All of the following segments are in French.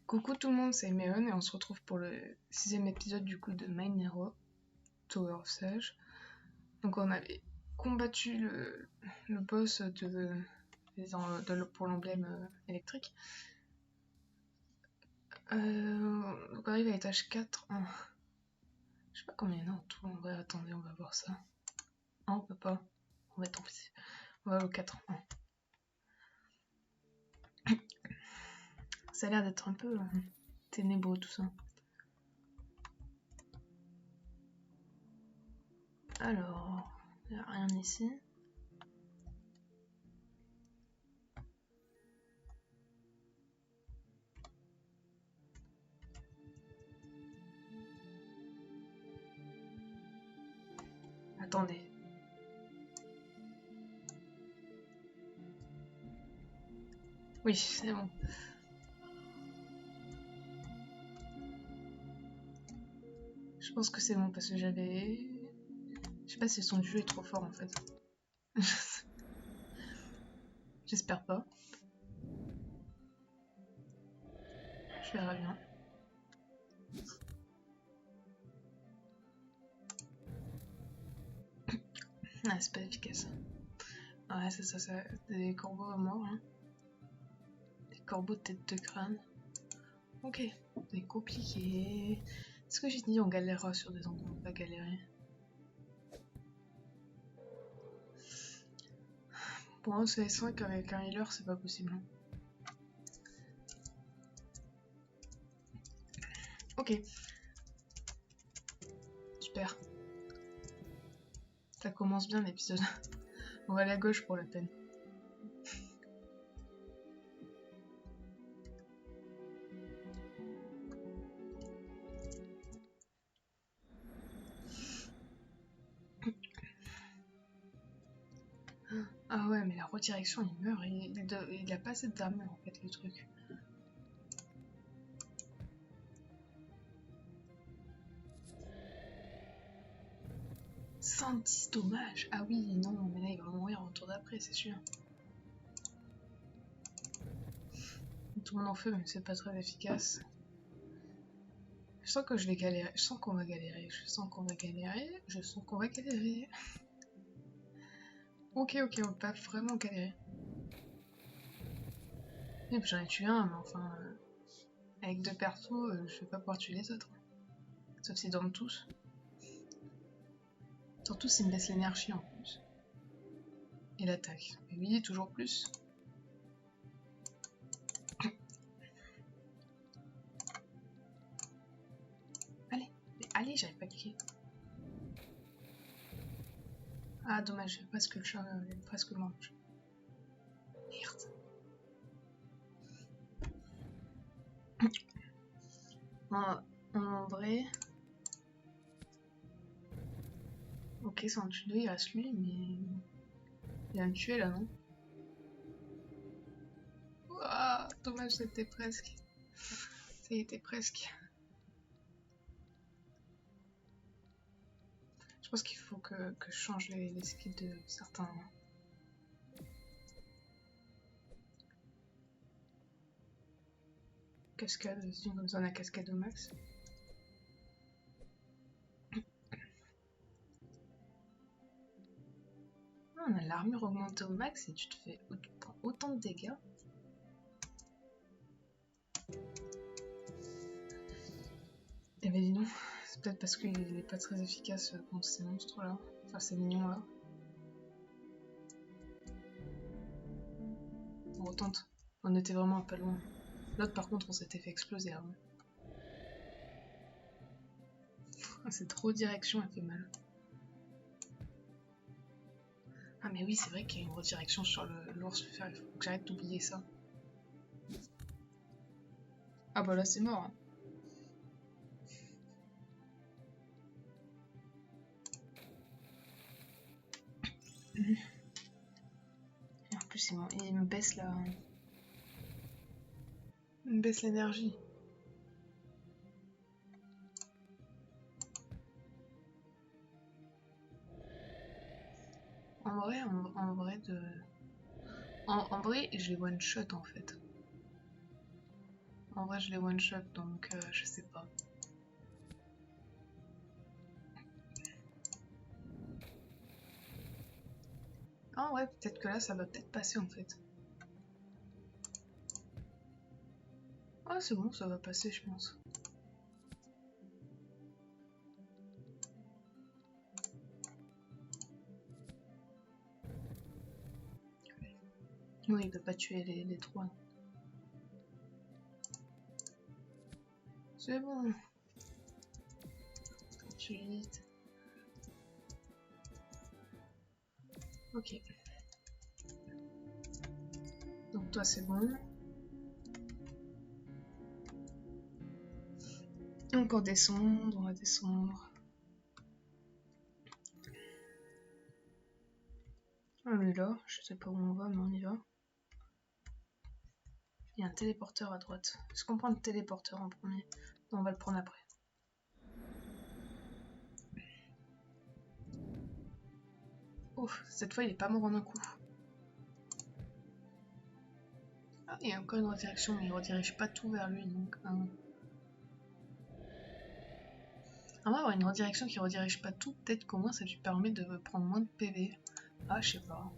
Coucou tout le monde, c'est Méon et on se retrouve pour le 6ème épisode du coup de Mine Hero, Tower of Sage. Donc on avait combattu le boss pour l'emblème électrique. Donc on arrive à l'étage 4. Je sais pas combien il y en a en tout, en vrai, attendez, on va voir ça. Ah, on peut pas, on va être on va au 4. Ça a l'air d'être un peu ténébreux tout ça. Alors, il n'y a rien ici. Attendez. Oui, c'est bon. Je pense que c'est bon parce que j'avais... Je sais pas si le son du jeu est trop fort en fait. J'espère pas. Je verrai bien. Ah, c'est pas efficace. Ouais, c'est ça, des corbeaux à mort. Hein. Des corbeaux de tête de crâne. Ok, c'est compliqué. Est-ce que j'ai dit on galérera sur des endroits où on va galérer? Pour un CS5 avec un healer, c'est pas possible. Ok. Super. Ça commence bien l'épisode. On va aller à gauche pour la peine. Ah ouais, mais la redirection, il meurt. Il a pas assez d'armure en fait, le truc. « 110 dommages. Ah oui, non, mais là il va mourir en tour d'après, c'est sûr. Tout le monde en fait, mais c'est pas très efficace. Je sens que je vais galérer. Je sens qu'on va galérer. Je sens qu'on va galérer. Je sens qu'on va galérer. Ok, on va pas vraiment galérer. Et puis j'en ai tué un, mais enfin... avec deux persos, je vais pas pouvoir tuer les autres. Sauf s'ils dorment tous. Surtout s'ils me laissent l'énergie en plus. Et l'attaque. Et oui, toujours plus. Allez, j'arrive pas à cliquer. Ah, dommage, presque le chat, presque le mange. Merde. En vrai... Ok, c'est un tue deux, il reste lui, mais... Il va me tuer là, non? Ouah, dommage, c'était presque. Ça y était presque. Je pense qu'il faut que je change les skills de certains. Cascade, si on a besoin de la cascade au max. Ah, on a l'armure augmentée au max et tu prends autant de dégâts. Eh ben dis donc, c'est peut-être parce qu'il est pas très efficace contre ces monstres là, enfin ces mignons là. On retente, on était vraiment un peu loin. L'autre par contre on s'était fait exploser avant. C'est trop direction, elle fait mal. Ah mais oui, c'est vrai qu'il y a une redirection sur l'ours, il faut que j'arrête d'oublier ça. Ah bah là c'est mort. Hein. Et en plus il me baisse la... Il me baisse l'énergie. En vrai, je les one shot en fait. En vrai, je les one-shot, donc je sais pas. Ah ouais, peut-être que là, ça va peut-être passer en fait. Ah, c'est bon, ça va passer, je pense. Oui, il peut pas tuer les trois. C'est bon. 38. Ok. Donc toi, c'est bon. Donc on descend, on va descendre. On est là, je sais pas où on va, mais on y va. Il y a un téléporteur à droite. Est-ce qu'on prend le téléporteur en premier? Non, on va le prendre après. Ouf, cette fois il est pas mort en un coup. Ah, il y a encore une redirection, mais il redirige pas tout vers lui, donc... On va avoir une redirection qui redirige pas tout, peut-être qu'au moins ça lui permet de prendre moins de PV. Ah, je sais pas.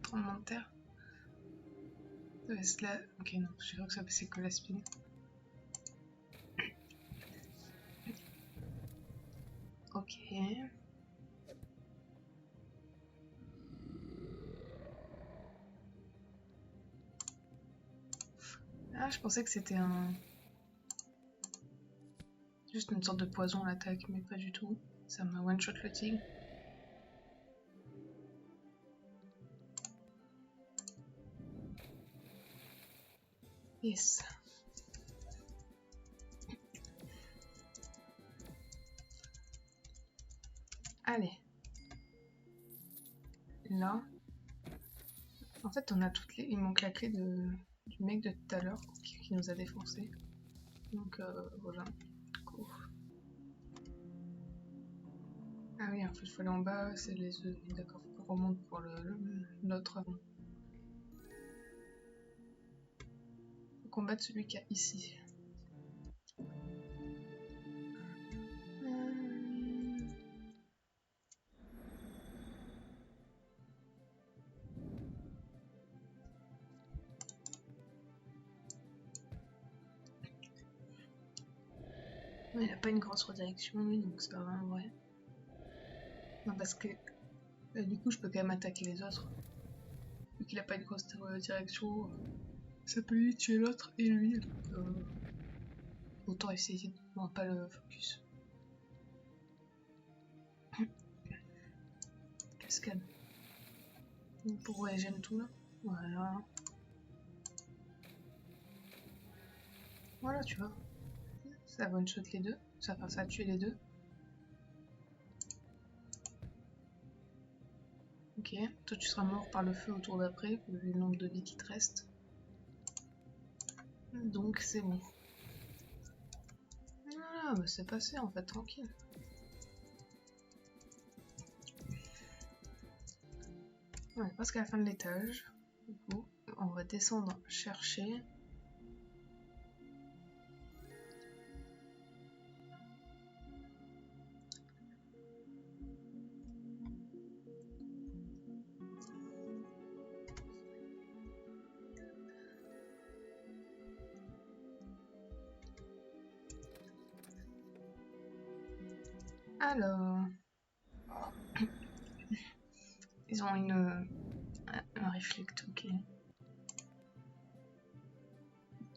Tremblement de terre. Là... Ok, non, j'ai cru que ça passait que la spin. Ok. Ah, je pensais que c'était un... juste une sorte de poison l'attaque, mais pas du tout. Ça me one-shot le tigre. Yes. Allez. Là. En fait, on a toutes les... Il manque la clé du mec de tout à l'heure qui nous a défoncé. Donc voilà. Cool. Ah oui, en fait, il faut aller en bas, c'est les œufs. D'accord, faut qu'on remonte pour l'autre avant. Faut combattre celui qui a ici. Il a pas une grosse redirection lui, donc ça va en vrai. Non, parce que du coup, je peux quand même attaquer les autres. Vu qu'il a pas une grosse direction, ça peut lui tuer l'autre et lui. Autant essayer de non, pas le focus. Cascade. Pour voyager tout là. Voilà. Voilà, tu vois. Ça one shot les deux. Ça a tué les deux. Ok. Toi, tu seras mort par le feu au tour d'après, vu le nombre de vies qui te reste. Donc, c'est bon. Ah, bah c'est passé en fait, tranquille. On est presque à la fin de l'étage. Du coup, on va descendre chercher. Alors, ils ont un réflecte, ok.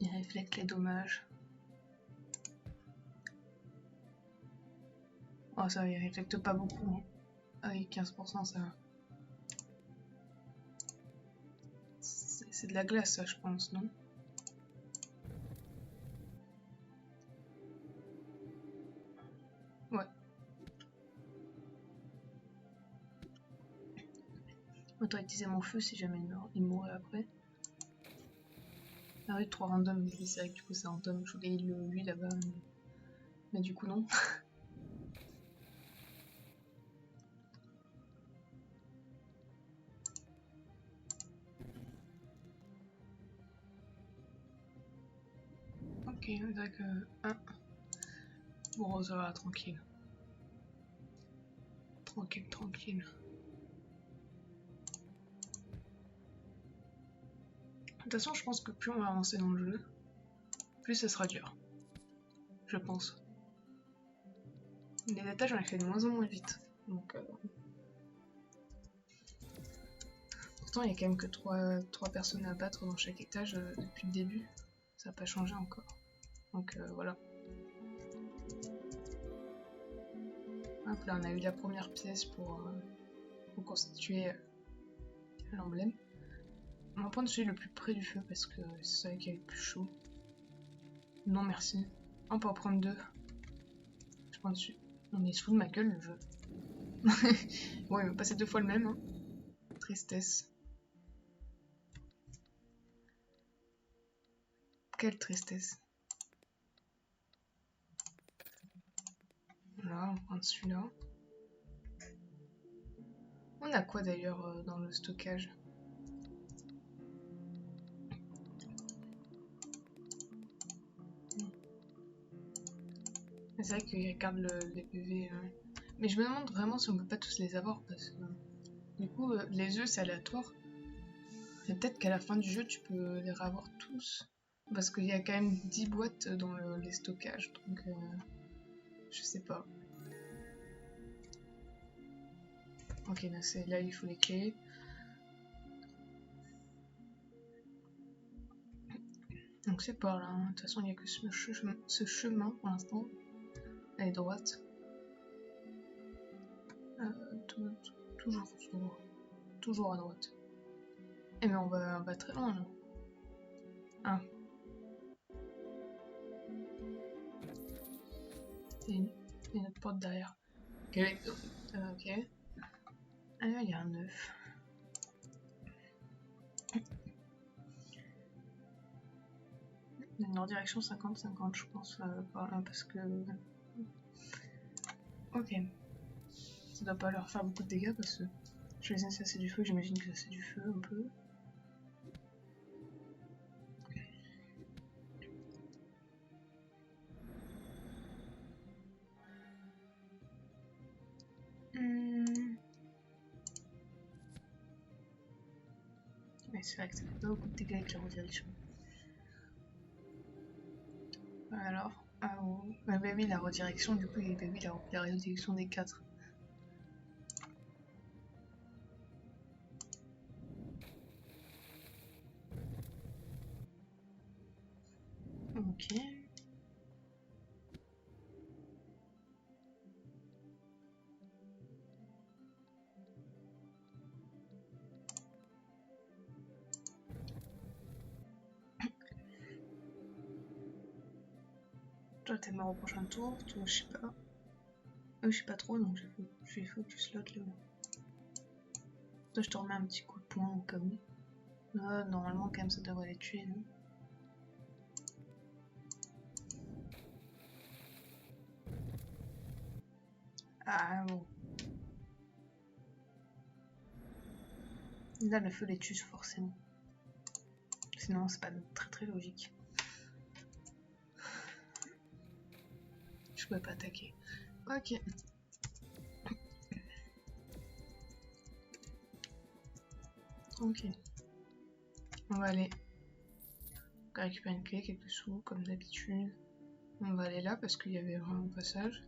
Ils réflectent les dommages. Oh ça, ils réflectent pas beaucoup. Hein. Ah oui, 15% ça. C'est de la glace ça, je pense, non? Ouais. Autant utiliser mon feu si jamais il mourrait après. Ah oui, 3 random, c'est vrai que du coup c'est random. Je voulais lui là-bas, mais du coup non. Ok, on dirait que... Ah. Bon, ça va, tranquille. Tranquille, tranquille. De toute façon, je pense que plus on va avancer dans le jeu, plus ça sera dur. Je pense. Les attaches, j'en ai fait de moins en moins vite. Donc, pourtant, il y a quand même que 3 personnes à battre dans chaque étage depuis le début. Ça n'a pas changé encore. Donc, voilà. Hop là, on a eu la première pièce pour constituer l'emblème. On va prendre celui le plus près du feu parce que c'est celui qui est le plus chaud. Non, merci. On peut en prendre 2. Je prends dessus. Non, mais il se fout de ma gueule le jeu. Bon, il va passer 2 fois le même. Hein. Tristesse. Quelle tristesse. Voilà, on prend celui-là. On a quoi d'ailleurs dans le stockage? C'est vrai qu'il regarde les PV. Mais je me demande vraiment si on peut pas tous les avoir parce que du coup, les œufs c'est aléatoire. Et peut-être qu'à la fin du jeu, tu peux les revoir tous. Parce qu'il y a quand même 10 boîtes dans les stockages. Donc, je sais pas. Ok, là il faut les clés. Donc c'est par là. Hein. De toute façon, il n'y a que ce chemin pour l'instant. Elle est droite. Toujours à droite. Eh mais on va très loin là. Ah. Il y a une autre porte derrière. Ok. Ok. Ah là, il y a un œuf. Dans direction 50-50, je pense, par là, parce que... Ok. Ça doit pas leur faire beaucoup de dégâts, parce que je les ai ça c'est du feu, j'imagine que ça c'est du feu, un peu. Mais c'est vrai que ça fait pas beaucoup de dégâts avec la redirection. Alors... Ah oh. Bah oui, la redirection, du coup, bah oui, la redirection des 4. Ok. Toi, t'es mort au prochain tour, toi, je sais pas. Je sais pas trop, donc il faut que tu slots là. Toi, je te remets un petit coup de poing au cas où. Normalement, quand même, ça devrait les tuer, non? Ah bon. Là, le feu les tue forcément. Sinon, c'est pas très très logique. Je pouvais pas attaquer. Ok. Ok. On va aller récupérer une clé, quelques sous, comme d'habitude. On va aller là parce qu'il y avait vraiment un passage.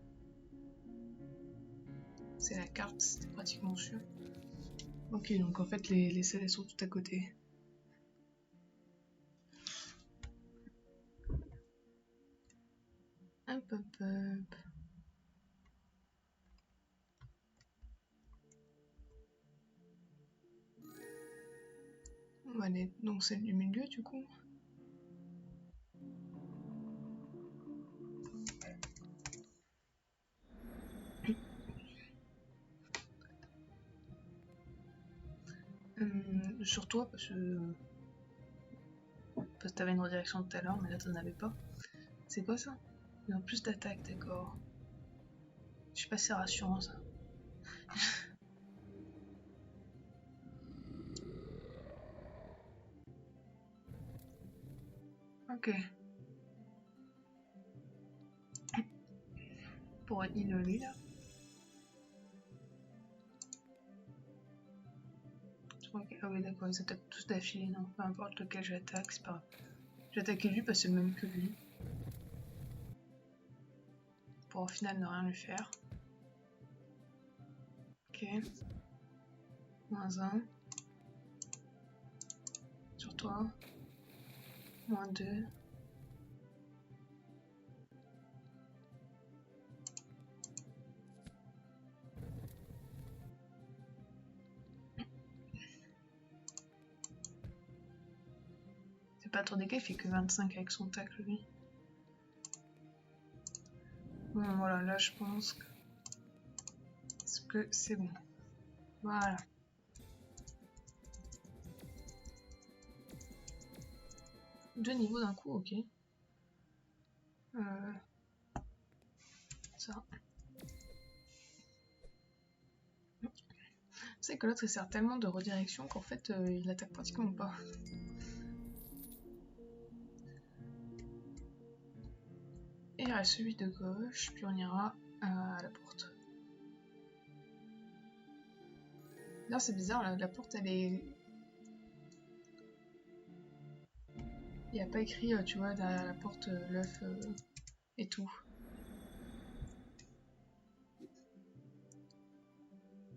C'est la carte, c'était pratiquement sûr. Ok, donc en fait, les salles sont tout à côté. Hop, hop, hop. On va aller dans celle du milieu, du coup. Sur toi, parce que t'avais une redirection tout à l'heure, mais là t'en avais pas. C'est quoi ça? Ils ont plus d'attaque, d'accord. Je sais pas si c'est rassurant ça. Ok. pour heal lui là. Ah oui d'accord, ils attaquent tous d'affilée, non, peu importe lequel j'attaque, c'est pas grave. J'attaque lui parce que c'est le même que lui. Pour au final ne rien lui faire. Ok. -1. Sur toi. -2. C'est pas trop dégâts, il fait que 25 avec son tacle lui. Bon voilà, là je pense que c'est bon. Voilà. Deux niveaux d'un coup, ok. Ça. C'est que l'autre il sert tellement de redirection qu'en fait il attaque pratiquement pas. Et il y a celui de gauche, puis on ira à la porte. Là c'est bizarre, la porte elle est... Il n'y a pas écrit, tu vois, derrière la porte, l'œuf et tout.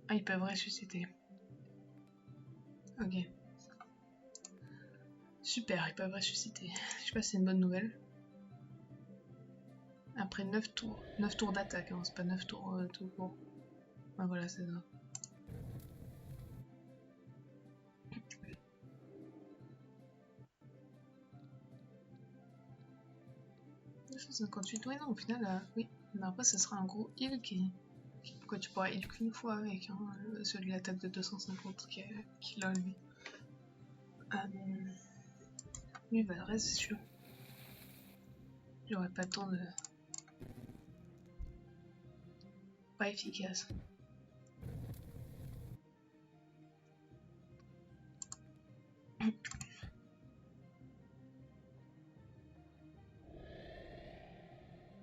Ah, ils peuvent ressusciter. Ok. Super, ils peuvent ressusciter. Je sais pas si c'est une bonne nouvelle. Après 9 tours. 9 tours d'attaque, hein, c'est pas 9 tours tout court. Ah voilà, c'est ça. 258, oui non, au final, oui. Mais après, ce sera un gros heal que tu pourras heal qu'une fois avec, hein, celui de l'attaque de 250 qu'il a lui. Lui, bah, le reste, c'est sûr. J'aurais pas le temps de... Pas efficace.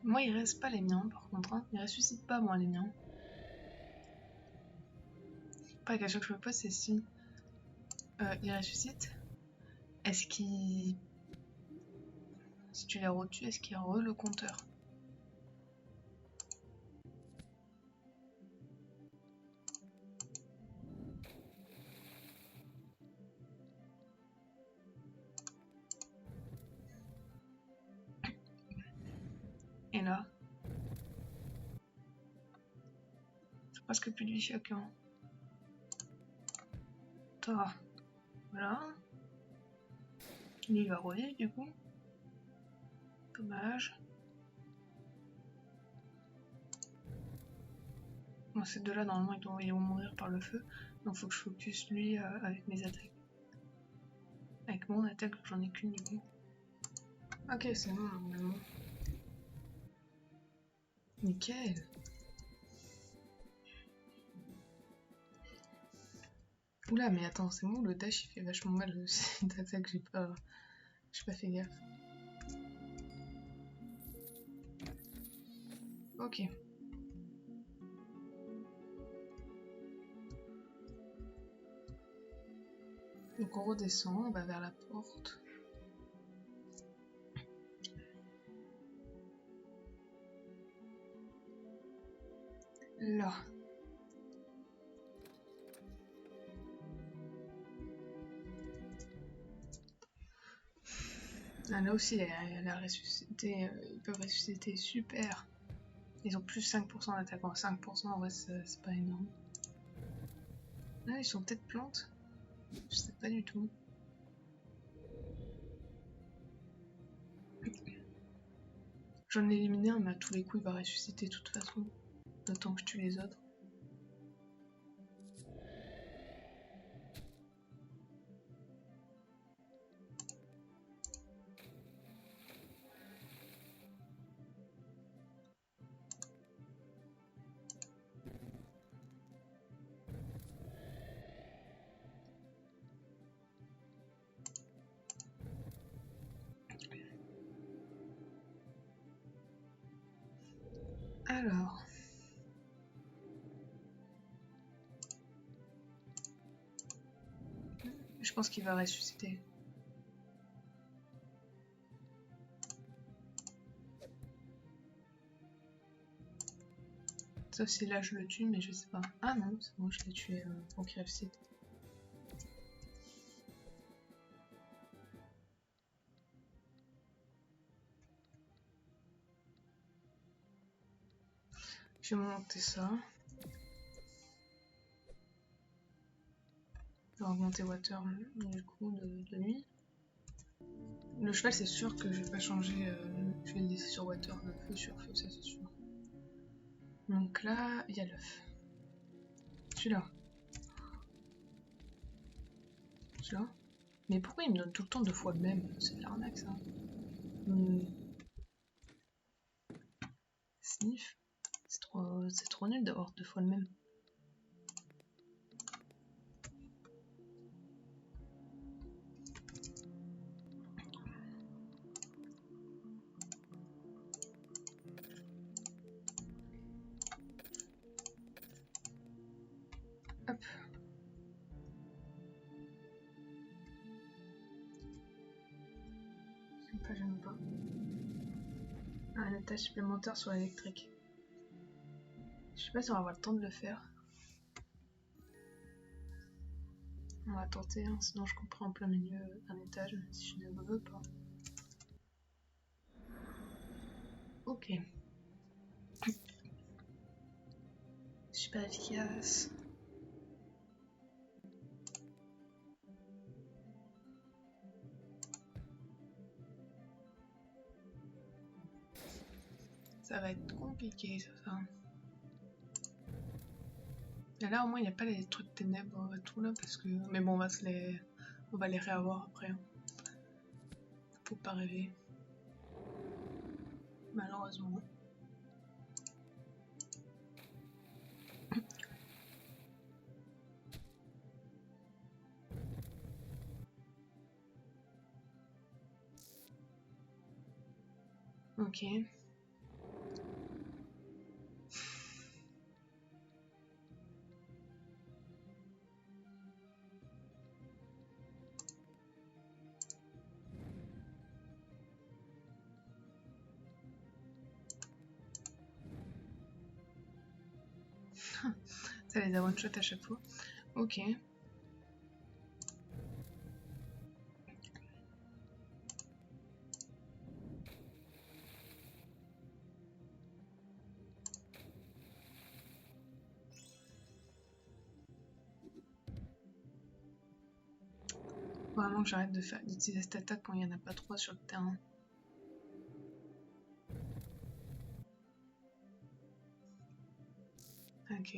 Moi, il reste pas les miens, par contre. Hein. Il ressuscite pas, moi, les miens. Pas la question que je me pose, c'est si il ressuscite, est-ce qu'il... Si tu les retues, est-ce qu'il re le compteur? Et là, c'est presque plus de vie chacun. Toi, voilà. Lui, il va revivre, du coup. Dommage. Bon, ces deux-là, normalement, ils vont mourir par le feu. Donc, faut que je focus lui avec mes attaques. Avec mon attaque, j'en ai qu'une, du coup. Ok, c'est bon, normalement. Nickel. Oula, mais attends, c'est bon, le dash, il fait vachement mal. C'est une attaque, j'ai pas fait gaffe. Ok. Donc on redescend, on va vers la porte. Là. Ah, là aussi, elle a ressuscité, ils peuvent ressusciter, super. Ils ont plus 5% d'attaque. 5% en vrai, c'est pas énorme. Là, ils sont peut-être plantes. Je sais pas du tout. J'en ai éliminé un, mais à tous les coups, il va ressusciter de toute façon. D'autant que je tue les autres. Alors... Je pense qu'il va ressusciter. Sauf si là je le tue, mais je sais pas. Ah non, c'est bon, je l'ai tué pour qu'il ressuscite. Je vais monter ça. Je vais augmenter Water du coup de nuit. Le cheval, c'est sûr que je vais pas changer. Je vais le laisser sur Water, le feu sur feu, ça c'est sûr. Donc là, il y a l'œuf. Celui-là. Celui-là. Mais pourquoi il me donne tout le temps 2 fois le même? C'est de l'arnaque ça. Sniff. C'est trop nul d'avoir 2 fois le même. Hop. J'aime pas. Un étage supplémentaire sur l'électrique. Je sais pas si on va avoir le temps de le faire. On va tenter, hein, sinon je couperai en plein milieu un étage, même si je ne veux pas. Ok. Super efficace. Ça va être compliqué ça. Et là au moins il n'y a pas les trucs de ténèbres et tout là parce que. Mais bon on va les réavoir après. Faut pas rêver. Malheureusement. Ok. Ça les a one shot à chaque fois. Ok. Faut vraiment que j'arrête d'utiliser cette attaque quand il n'y en a pas 3 sur le terrain. Ok.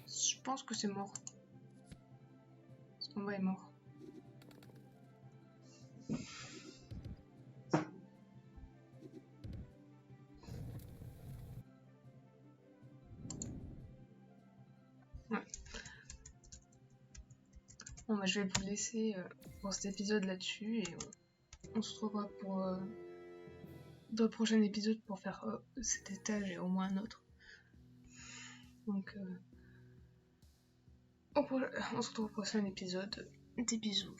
Je pense que c'est mort. Ce combat est mort. Ouais. Bon bah je vais vous laisser pour cet épisode là-dessus et on se retrouvera pour dans le prochain épisode pour faire cet étage et au moins un autre. Donc on se retrouve au prochain épisode. Des bisous.